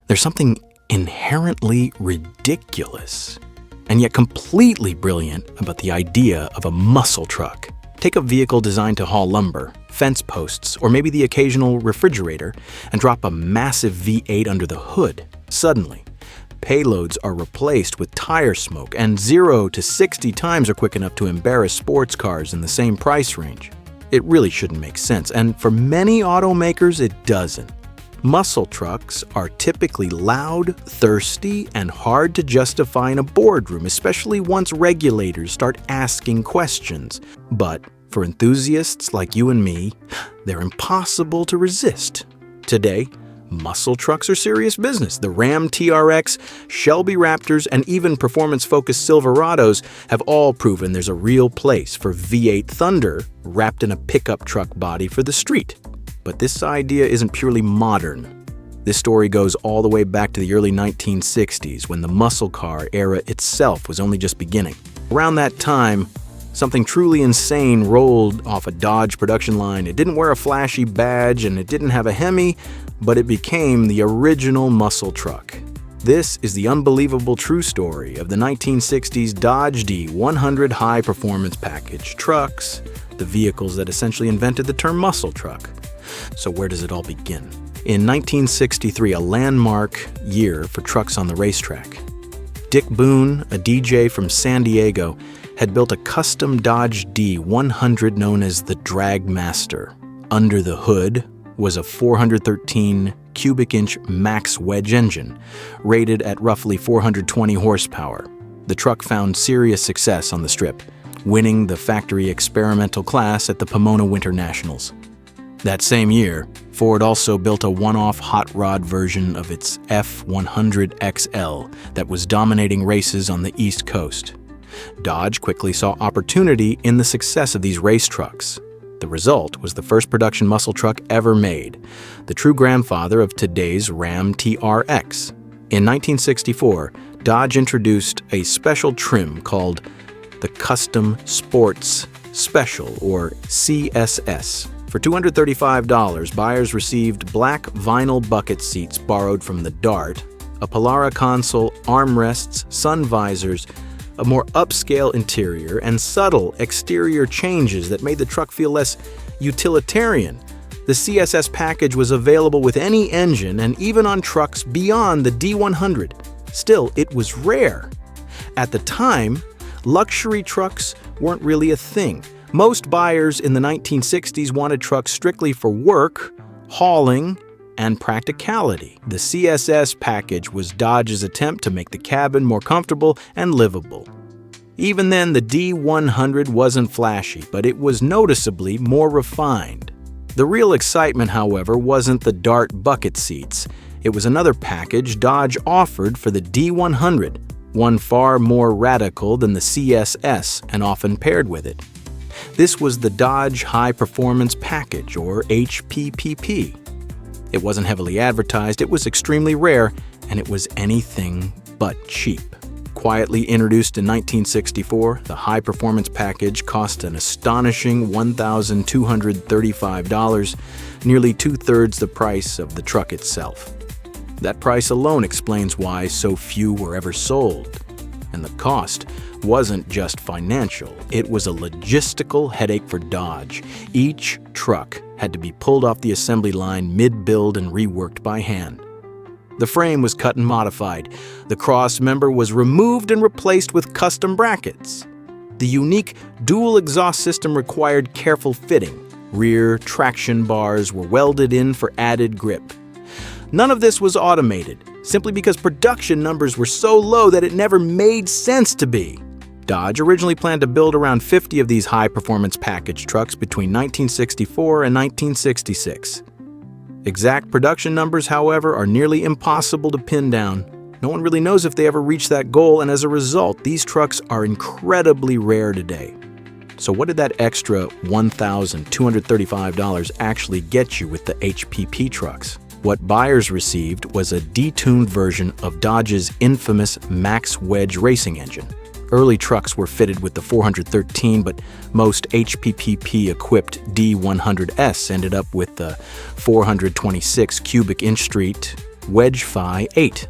There's something inherently ridiculous and yet completely brilliant about the idea of a muscle truck. Take a vehicle designed to haul lumber, fence posts, or maybe the occasional refrigerator, and drop a massive V8 under the hood. Suddenly, payloads are replaced with tire smoke, and 0 to 60 times are quick enough to embarrass sports cars in the same price range. It really shouldn't make sense, and for many automakers, it doesn't. Muscle trucks are typically loud, thirsty, and hard to justify in a boardroom, especially once regulators start asking questions. But for enthusiasts like you and me, they're impossible to resist. Today, muscle trucks are serious business. The Ram TRX, Shelby Raptors, and even performance-focused Silverados have all proven there's a real place for V8 thunder wrapped in a pickup truck body for the street. But this idea isn't purely modern. This story goes all the way back to the early 1960s, when the muscle car era itself was only just beginning. Around that time, something truly insane rolled off a Dodge production line. It didn't wear a flashy badge and it didn't have a Hemi, but it became the original muscle truck. This is the unbelievable true story of the 1960s Dodge D100 high-performance package trucks, the vehicles that essentially invented the term muscle truck. So where does it all begin? In 1963, a landmark year for trucks on the racetrack. Dick Boone, a DJ from San Diego, had built a custom Dodge D100 known as the Drag Master. Under the hood was a 413 cubic inch max wedge engine, rated at roughly 420 horsepower. The truck found serious success on the strip, winning the factory experimental class at the Pomona Winter Nationals. That same year, Ford also built a one-off hot rod version of its F100XL that was dominating races on the East Coast. Dodge quickly saw opportunity in the success of these race trucks. The result was the first production muscle truck ever made, the true grandfather of today's Ram TRX. In 1964, Dodge introduced a special trim called the Custom Sports Special, or CSS. For $235, buyers received black vinyl bucket seats borrowed from the Dart, a Polara console, armrests, sun visors, a more upscale interior, and subtle exterior changes that made the truck feel less utilitarian. The CSS package was available with any engine and even on trucks beyond the D100. Still, it was rare. At the time, luxury trucks weren't really a thing. Most buyers in the 1960s wanted trucks strictly for work, hauling, and practicality. The CSS package was Dodge's attempt to make the cabin more comfortable and livable. Even then, the D100 wasn't flashy, but it was noticeably more refined. The real excitement, however, wasn't the Dart bucket seats. It was another package Dodge offered for the D100, one far more radical than the CSS and often paired with it. This was the Dodge High Performance Package, or HPPP. It wasn't heavily advertised, it was extremely rare, and it was anything but cheap. Quietly introduced in 1964, the High Performance Package cost an astonishing $1,235, nearly two-thirds the price of the truck itself. That price alone explains why so few were ever sold. And the cost wasn't just financial, it was a logistical headache for Dodge. Each truck had to be pulled off the assembly line mid-build and reworked by hand. The frame was cut and modified. The cross member was removed and replaced with custom brackets. The unique dual exhaust system required careful fitting. Rear traction bars were welded in for added grip. None of this was automated, simply because production numbers were so low that it never made sense to be. Dodge originally planned to build around 50 of these high-performance package trucks between 1964 and 1966. Exact production numbers, however, are nearly impossible to pin down. No one really knows if they ever reached that goal, and as a result, these trucks are incredibly rare today. So what did that extra $1,235 actually get you with the HPP trucks? What buyers received was a detuned version of Dodge's infamous max wedge racing engine. Early trucks were fitted with the 413, but most HPPP-equipped D100S ended up with the 426 cubic inch street, Wedge Phi 8.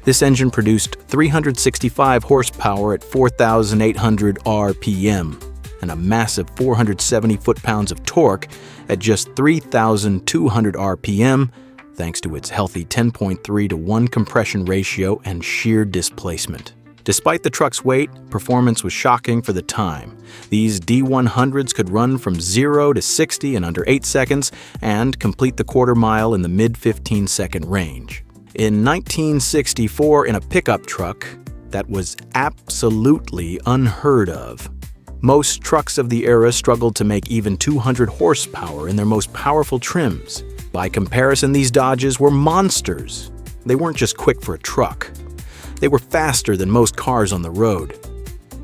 This engine produced 365 horsepower at 4,800 RPM and a massive 470 foot-pounds of torque at just 3,200 RPM, thanks to its healthy 10.3 to 1 compression ratio and sheer displacement. Despite the truck's weight, performance was shocking for the time. These D100s could run from 0 to 60 in under 8 seconds and complete the quarter mile in the mid-15-second range. In 1964, in a pickup truck, that was absolutely unheard of. Most trucks of the era struggled to make even 200 horsepower in their most powerful trims. By comparison, these Dodges were monsters. They weren't just quick for a truck. They were faster than most cars on the road.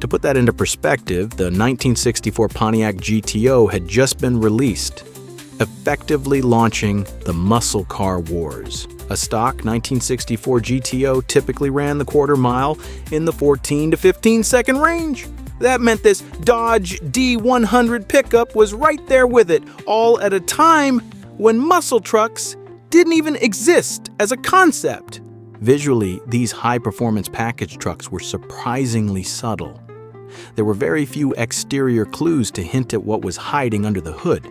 To put that into perspective, the 1964 Pontiac GTO had just been released, effectively launching the muscle car wars. A stock 1964 GTO typically ran the quarter mile in the 14 to 15-second range. That meant this Dodge D100 pickup was right there with it, all at a time when muscle trucks didn't even exist as a concept. Visually, these high-performance package trucks were surprisingly subtle. There were very few exterior clues to hint at what was hiding under the hood.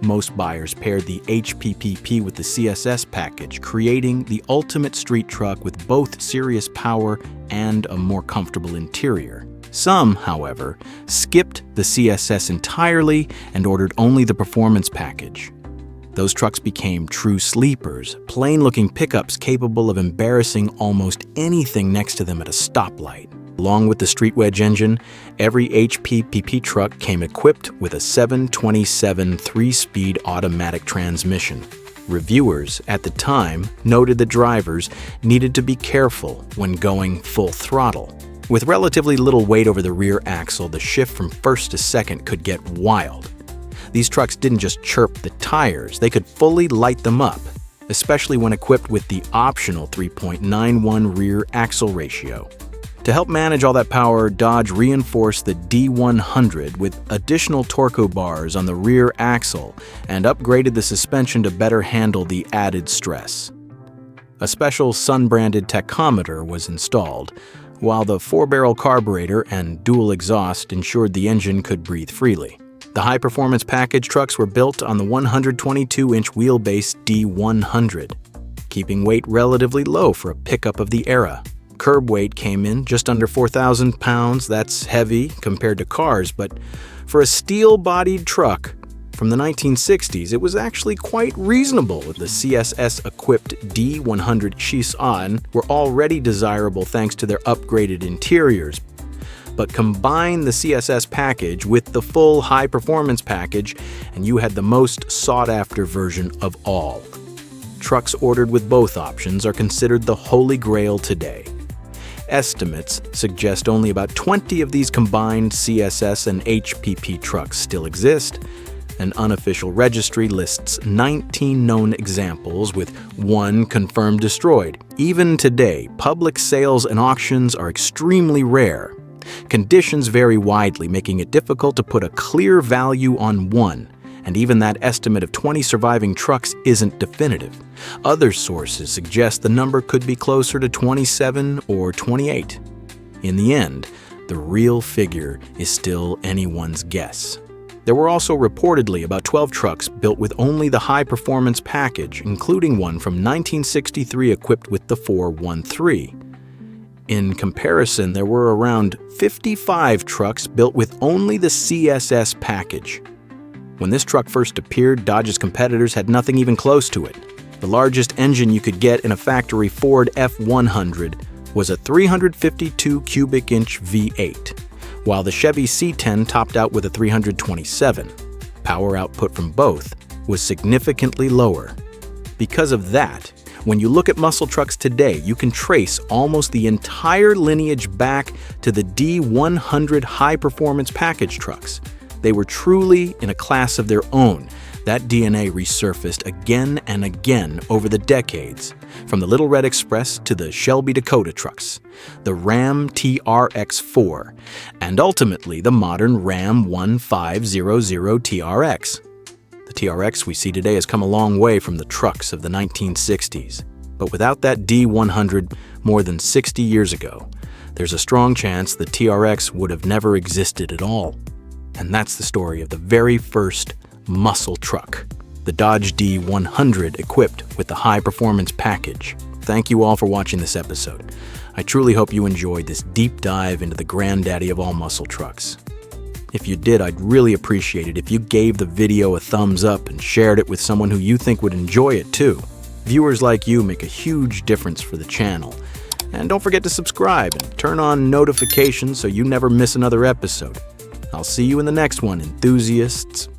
Most buyers paired the HPPP with the CSS package, creating the ultimate street truck with both serious power and a more comfortable interior. Some, however, skipped the CSS entirely and ordered only the performance package. Those trucks became true sleepers, plain-looking pickups capable of embarrassing almost anything next to them at a stoplight. Along with the street wedge engine, every HPPP truck came equipped with a 727 3-speed automatic transmission. Reviewers at the time noted that drivers needed to be careful when going full throttle. With relatively little weight over the rear axle, the shift from first to second could get wild. These trucks didn't just chirp the tires, they could fully light them up, especially when equipped with the optional 3.91 rear axle ratio. To help manage all that power, Dodge reinforced the D100 with additional torque bars on the rear axle and upgraded the suspension to better handle the added stress. A special Sun-branded tachometer was installed, while the 4-barrel carburetor and dual exhaust ensured the engine could breathe freely. The high-performance package trucks were built on the 122-inch wheelbase D100, keeping weight relatively low for a pickup of the era. Curb weight came in just under 4,000 pounds. That's heavy compared to cars, but for a steel-bodied truck from the 1960s, it was actually quite reasonable. The CSS-equipped D100 Chis-On were already desirable thanks to their upgraded interiors. But combine the CSS package with the full high-performance package, and you had the most sought-after version of all. Trucks ordered with both options are considered the holy grail today. Estimates suggest only about 20 of these combined CSS and HPP trucks still exist. An unofficial registry lists 19 known examples, with 1 confirmed destroyed. Even today, public sales and auctions are extremely rare. Conditions vary widely, making it difficult to put a clear value on one, and even that estimate of 20 surviving trucks isn't definitive. Other sources suggest the number could be closer to 27 or 28. In the end, the real figure is still anyone's guess. There were also reportedly about 12 trucks built with only the high-performance package, including one from 1963 equipped with the 413. In comparison, there were around 55 trucks built with only the CSS package. When this truck first appeared, Dodge's competitors had nothing even close to it. The largest engine you could get in a factory Ford F100 was a 352 cubic inch V8, while the Chevy C10 topped out with a 327. Power output from both was significantly lower. Because of that, when you look at muscle trucks today, you can trace almost the entire lineage back to the D100 high-performance package trucks. They were truly in a class of their own. That DNA resurfaced again and again over the decades, from the Little Red Express to the Shelby Dakota trucks, the Ram TRX-4, and ultimately the modern Ram 1500 TRX. The TRX we see today has come a long way from the trucks of the 1960s. But without that D100 more than 60 years ago, there's a strong chance the TRX would have never existed at all. And that's the story of the very first muscle truck, the Dodge D100 equipped with the high-performance package. Thank you all for watching this episode. I truly hope you enjoyed this deep dive into the granddaddy of all muscle trucks. If you did, I'd really appreciate it if you gave the video a thumbs up and shared it with someone who you think would enjoy it too. Viewers like you make a huge difference for the channel. And don't forget to subscribe and turn on notifications so you never miss another episode. I'll see you in the next one, enthusiasts.